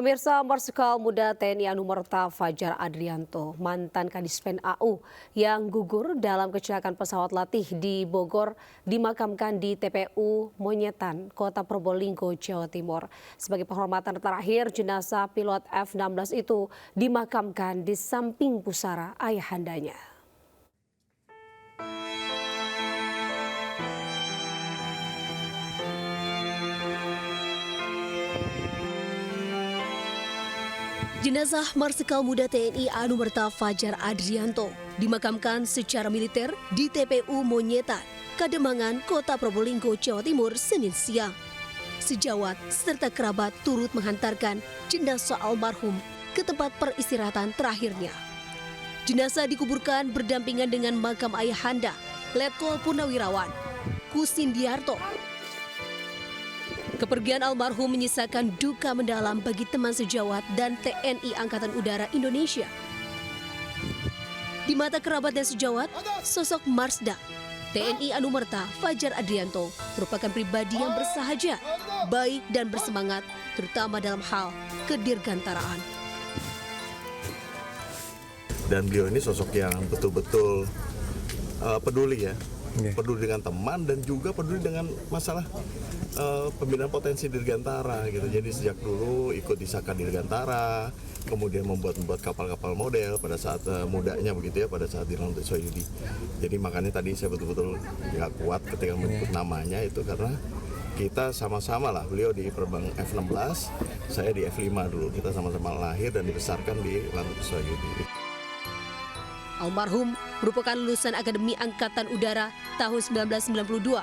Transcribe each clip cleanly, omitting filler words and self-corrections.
Pemirsa, Marsikal Muda TNI Anumerta Fajar Adrianto, mantan Kadispen AU yang gugur dalam kecelakaan pesawat latih di Bogor, dimakamkan di TPU Monyetan, Kota Probolinggo, Jawa Timur. Sebagai penghormatan terakhir, jenazah pilot F-16 itu dimakamkan di samping pusara ayahandanya. Jenazah Marsikal Muda TNI Anumerta Fajar Adrianto dimakamkan secara militer di TPU Monyetan, Kademangan, Kota Probolinggo, Jawa Timur, Senin siang. Sejawat serta kerabat turut menghantarkan jenazah almarhum ke tempat peristirahatan terakhirnya. Jenazah dikuburkan berdampingan dengan makam ayahanda, Letkol Purnawirawan Kusindiarto. Kepergian almarhum menyisakan duka mendalam bagi teman sejawat dan TNI Angkatan Udara Indonesia. Di mata kerabat dan sejawat, sosok Marsda, TNI Anumerta Fajar Adrianto merupakan pribadi yang bersahaja, baik dan bersemangat, terutama dalam hal kedirgantaraan. Dan beliau ini sosok yang betul-betul peduli ya. Peduli dengan teman dan juga peduli dengan masalah pembinaan potensi dirgantara gitu. Jadi sejak dulu ikut di Saka Dirgantara, kemudian membuat kapal-kapal model pada saat mudanya begitu ya, pada saat di Lanut Soyudi. Jadi makanya tadi saya betul-betul nggak kuat ketika menyebut namanya itu karena kita sama-sama lah, beliau di Perbang F-16, saya di F-5 dulu. Kita sama-sama lahir dan dibesarkan di Lanut Soyudi. Almarhum merupakan lulusan Akademi Angkatan Udara tahun 1992.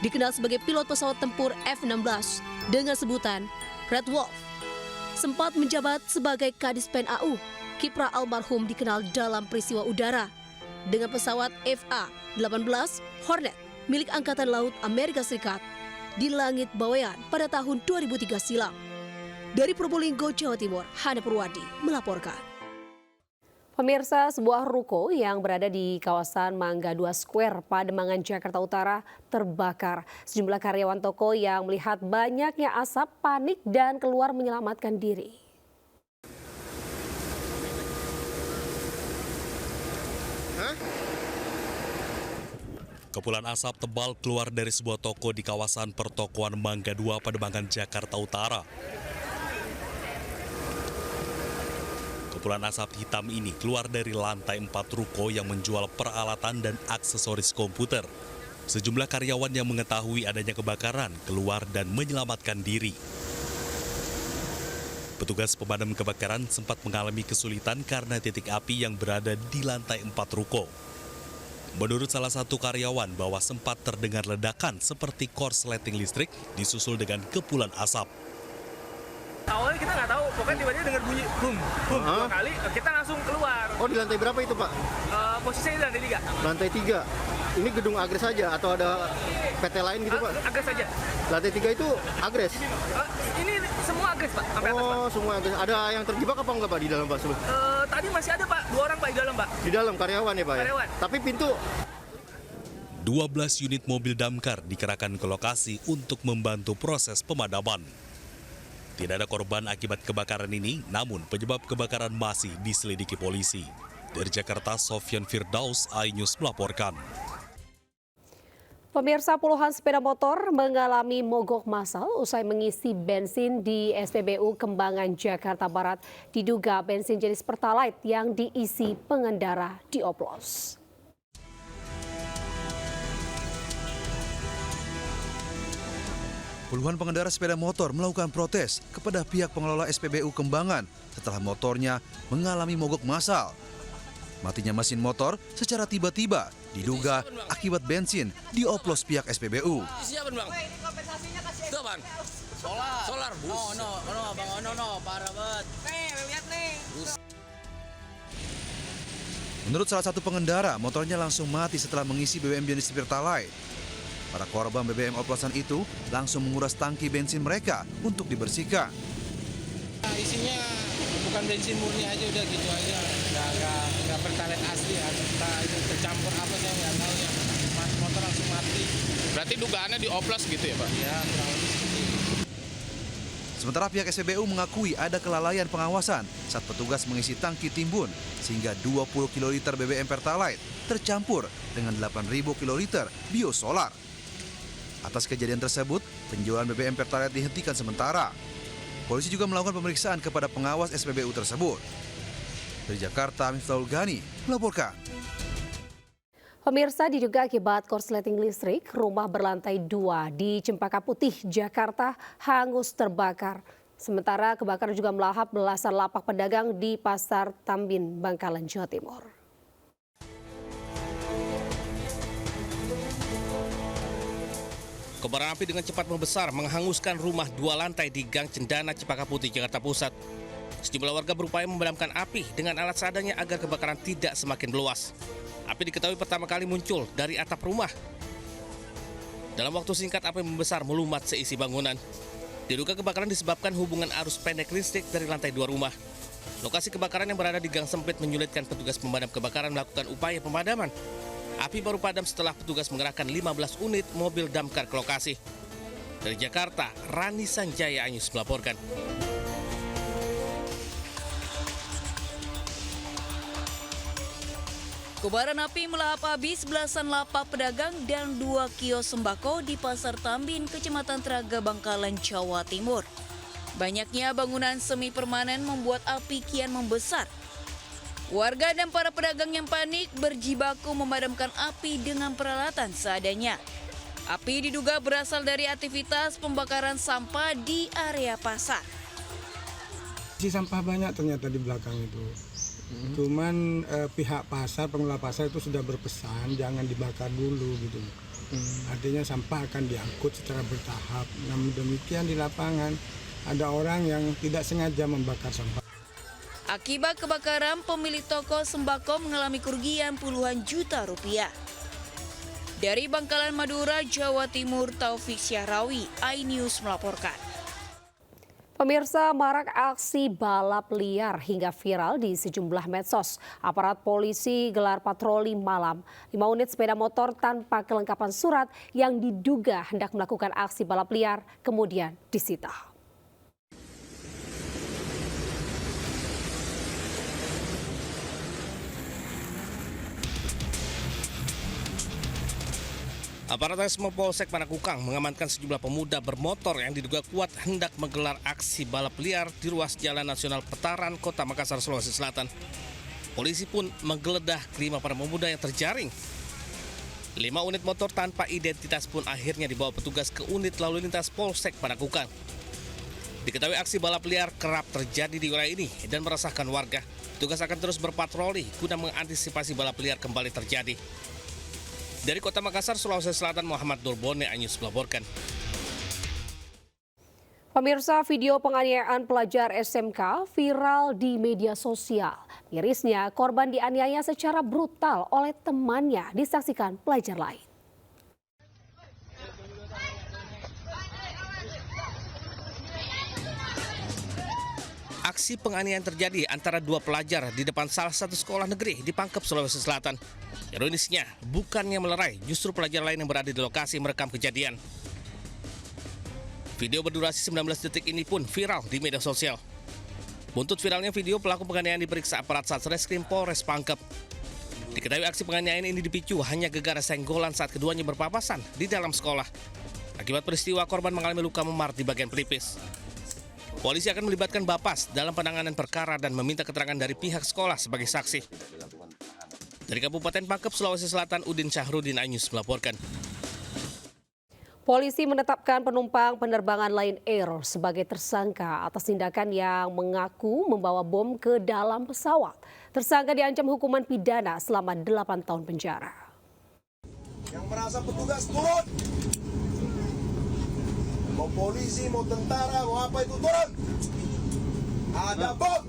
Dikenal sebagai pilot pesawat tempur F-16 dengan sebutan Red Wolf. Sempat menjabat sebagai Kadispen AU, kiprah almarhum dikenal dalam peristiwa udara dengan pesawat FA-18 Hornet milik Angkatan Laut Amerika Serikat di langit Bawean pada tahun 2003 silam. Dari Probolinggo, Jawa Timur, Hana Purwadi melaporkan. Pemirsa, sebuah ruko yang berada di kawasan Mangga 2 Square, Pademangan, Jakarta Utara terbakar. Sejumlah karyawan toko yang melihat banyaknya asap panik dan keluar menyelamatkan diri. Kepulan asap tebal keluar dari sebuah toko di kawasan pertokoan Mangga 2 Pademangan, Jakarta Utara. Kepulan asap hitam ini keluar dari lantai 4 ruko yang menjual peralatan dan aksesoris komputer. Sejumlah karyawan yang mengetahui adanya kebakaran keluar dan menyelamatkan diri. Petugas pemadam kebakaran sempat mengalami kesulitan karena titik api yang berada di lantai 4 ruko. Menurut salah satu karyawan bahwa sempat terdengar ledakan seperti korsleting listrik disusul dengan kepulan asap. Awalnya kita nggak tahu, pokoknya tiba-tiba dengar bunyi boom, boom, 2 kali, kita langsung keluar. Oh, di lantai berapa itu, Pak? Posisinya di lantai 3. Lantai 3. Ini gedung Agres saja atau ada PT lain gitu, Pak? Agres saja. Lantai 3 itu Agres? Ini semua Agres, Pak, sampai atas, Pak. Oh, semua Agres. Ada yang terjebak apa enggak, Pak, di dalam, Pak? Tadi masih ada, Pak, 2 orang, Pak, di dalam, Pak. Di dalam karyawan ya, Pak? Karyawan. Ya? Tapi pintu 12 unit mobil damkar dikerahkan ke lokasi untuk membantu proses pemadaman. Tidak ada korban akibat kebakaran ini, namun penyebab kebakaran masih diselidiki polisi. Dari Jakarta, Sofyan Firdaus, iNews melaporkan. Pemirsa, puluhan sepeda motor mengalami mogok massal usai mengisi bensin di SPBU Kembangan, Jakarta Barat. Diduga bensin jenis Pertalite yang diisi pengendara dioplos. Puluhan pengendara sepeda motor melakukan protes kepada pihak pengelola SPBU Kembangan setelah motornya mengalami mogok massal. Matinya mesin motor secara tiba-tiba diduga akibat bensin dioplos pihak SPBU. Siapa, Bang? Ini kompensasinya kasih. Itu, Bang. Solar. Bang. Parah banget. Nih, lihat nih. Menurut salah satu pengendara, motornya langsung mati setelah mengisi BBM jenis Pertalite. Para korban BBM oplosan itu langsung menguras tangki bensin mereka untuk dibersihkan. Isinya bukan bensin murni aja, udah gitu aja. Nggak Pertalite asli, entah itu tercampur apa saya nggak tahu ya. Motor langsung mati. Berarti dugaannya dioplos gitu ya, Pak? Iya, kurang lebih seperti itu. Sementara pihak SPBU mengakui ada kelalaian pengawasan saat petugas mengisi tangki timbun sehingga 20 kiloliter BBM Pertalite tercampur dengan 8.000 kiloliter biosolar. Atas kejadian tersebut, penjualan BBM Pertalite dihentikan sementara. Polisi juga melakukan pemeriksaan kepada pengawas SPBU tersebut. Dari Jakarta, Miftahul Ghani melaporkan. Pemirsa, diduga akibat korsleting listrik, rumah berlantai 2 di Cempaka Putih, Jakarta hangus terbakar. Sementara kebakaran juga melahap belasan lapak pedagang di Pasar Tambin, Bangkalan, Jawa Timur. Kobaran api dengan cepat membesar menghanguskan rumah 2 lantai di Gang Cendana, Cempaka Putih, Jakarta Pusat. Sejumlah warga berupaya memadamkan api dengan alat seadanya agar kebakaran tidak semakin meluas. Api diketahui pertama kali muncul dari atap rumah. Dalam waktu singkat api membesar melumat seisi bangunan. Diduga kebakaran disebabkan hubungan arus pendek listrik dari lantai 2 rumah. Lokasi kebakaran yang berada di gang sempit menyulitkan petugas pemadam kebakaran melakukan upaya pemadaman. Api baru padam setelah petugas mengerahkan 15 unit mobil damkar ke lokasi. Dari Jakarta, Rani Sanjaya Anyus melaporkan. Kobaran api melahap habis belasan lapak pedagang dan 2 kios sembako di Pasar Tambin, Kecamatan Teraga, Bangkalan, Jawa Timur. Banyaknya bangunan semi permanen membuat api kian membesar. Warga dan para pedagang yang panik berjibaku memadamkan api dengan peralatan seadanya. Api diduga berasal dari aktivitas pembakaran sampah di area pasar. Sampah banyak ternyata di belakang itu. Cuman pihak pasar, pengelola pasar itu sudah berpesan jangan dibakar dulu gitu. Artinya sampah akan diangkut secara bertahap. Namun demikian di lapangan ada orang yang tidak sengaja membakar sampah. Akibat kebakaran, pemilik toko sembako mengalami kerugian puluhan juta rupiah. Dari Bangkalan, Madura, Jawa Timur, Taufik Syahrawi, iNews melaporkan. Pemirsa, marak aksi balap liar hingga viral di sejumlah medsos. Aparat polisi gelar patroli malam. 5 unit sepeda motor tanpa kelengkapan surat yang diduga hendak melakukan aksi balap liar kemudian disita. Aparat Resmo Polsek Panakukang mengamankan sejumlah pemuda bermotor yang diduga kuat hendak menggelar aksi balap liar di ruas Jalan Nasional Petaran, Kota Makassar, Sulawesi Selatan. Polisi pun menggeledah kelima para pemuda yang terjaring. 5 unit motor tanpa identitas pun akhirnya dibawa petugas ke unit lalu lintas Polsek Panakukang. Diketahui aksi balap liar kerap terjadi di wilayah ini dan meresahkan warga. Petugas akan terus berpatroli guna mengantisipasi balap liar kembali terjadi. Dari Kota Makassar, Sulawesi Selatan, Muhammad Nurbone, iNews melaporkan. Pemirsa, video penganiayaan pelajar SMK viral di media sosial. Mirisnya, korban dianiaya secara brutal oleh temannya, disaksikan pelajar lain. Aksi penganiayaan terjadi antara 2 pelajar di depan salah satu sekolah negeri di Pangkep, Sulawesi Selatan. Ironisnya, bukannya melerai, justru pelajar lain yang berada di lokasi merekam kejadian. Video berdurasi 19 detik ini pun viral di media sosial. Buntut viralnya video, pelaku penganiayaan diperiksa aparat Satreskrim Polres Pangkep. Diketahui aksi penganiayaan ini dipicu hanya gegara senggolan saat keduanya berpapasan di dalam sekolah. Akibat peristiwa, korban mengalami luka memar di bagian pelipis. Polisi akan melibatkan Bapas dalam penanganan perkara dan meminta keterangan dari pihak sekolah sebagai saksi. Dari Kabupaten Pangkep, Sulawesi Selatan, Udin Syahrudin, iNews melaporkan. Polisi menetapkan penumpang penerbangan Lion Air sebagai tersangka atas tindakan yang mengaku membawa bom ke dalam pesawat. Tersangka diancam hukuman pidana selama 8 tahun penjara. Yang merasa petugas turun. Mau polisi, mau tentara, mau apa itu turun. Ada bom.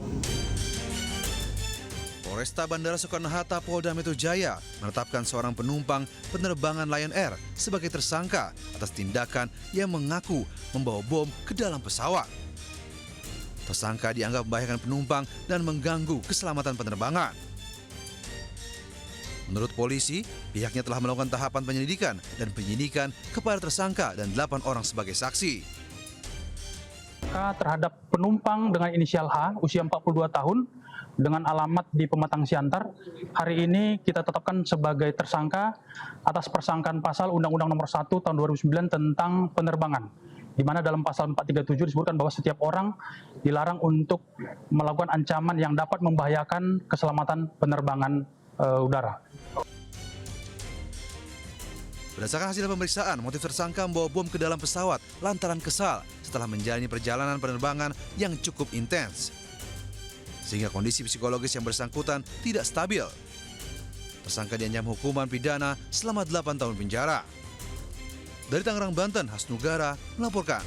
Polresta Bandara Soekarno-Hatta, Polda Metro Jaya menetapkan seorang penumpang penerbangan Lion Air sebagai tersangka atas tindakan yang mengaku membawa bom ke dalam pesawat. Tersangka dianggap membahayakan penumpang dan mengganggu keselamatan penerbangan. Menurut polisi, pihaknya telah melakukan tahapan penyelidikan dan penyidikan kepada tersangka dan 8 orang sebagai saksi. terhadap penumpang dengan inisial H, usia 42 tahun, dengan alamat di Pematang Siantar. Hari ini kita tetapkan sebagai tersangka atas persangkaan pasal Undang-Undang Nomor 1 Tahun 2009 tentang penerbangan, di mana dalam pasal 437 disebutkan bahwa setiap orang dilarang untuk melakukan ancaman yang dapat membahayakan keselamatan penerbangan udara. Berdasarkan hasil pemeriksaan, motif tersangka membawa bom ke dalam pesawat lantaran kesal setelah menjalani perjalanan penerbangan yang cukup intens, sehingga kondisi psikologis yang bersangkutan tidak stabil. Tersangka diancam hukuman pidana selama 8 tahun penjara. Dari Tangerang, Banten, Hasnugara melaporkan.